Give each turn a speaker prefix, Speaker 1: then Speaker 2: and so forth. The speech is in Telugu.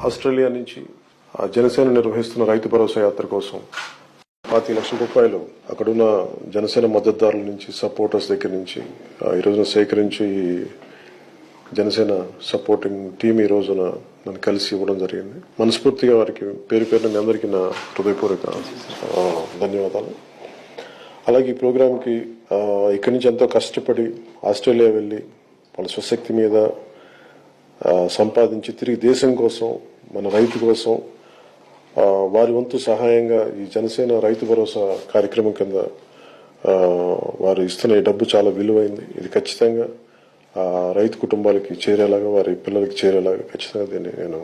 Speaker 1: ఆస్ట్రేలియా నుంచి జనసేన నిర్వహిస్తున్న రైతు భరోసా యాత్ర కోసం 5 లక్షల రూపాయలు అక్కడున్న జనసేన మద్దతుదారుల నుంచి, సపోర్టర్స్ దగ్గర నుంచి ఈ రోజున సేకరించి జనసేన సపోర్టింగ్ టీం ఈ రోజున నన్ను కలిసి ఇవ్వడం జరిగింది. మనస్ఫూర్తిగా వారికి పేరు పేరున మీ అందరికీ నా హృదయపూర్వక ధన్యవాదాలు. అలాగే ఈ ప్రోగ్రాంకి ఇక్కడి నుంచి ఎంతో కష్టపడి ఆస్ట్రేలియా వెళ్ళి వాళ్ళ స్వశక్తి మీద సంపాదించి తిరిగి దేశం కోసం, మన రైతు కోసం వారి వంతు సహాయంగా ఈ జనసేన రైతు భరోసా కార్యక్రమం కింద వారు ఇస్తున్న ఈ డబ్బు చాలా విలువైంది. ఇది ఖచ్చితంగా రైతు కుటుంబాలకి చేరేలాగా, వారి పిల్లలకి చేరేలాగా ఖచ్చితంగా దీన్ని నేను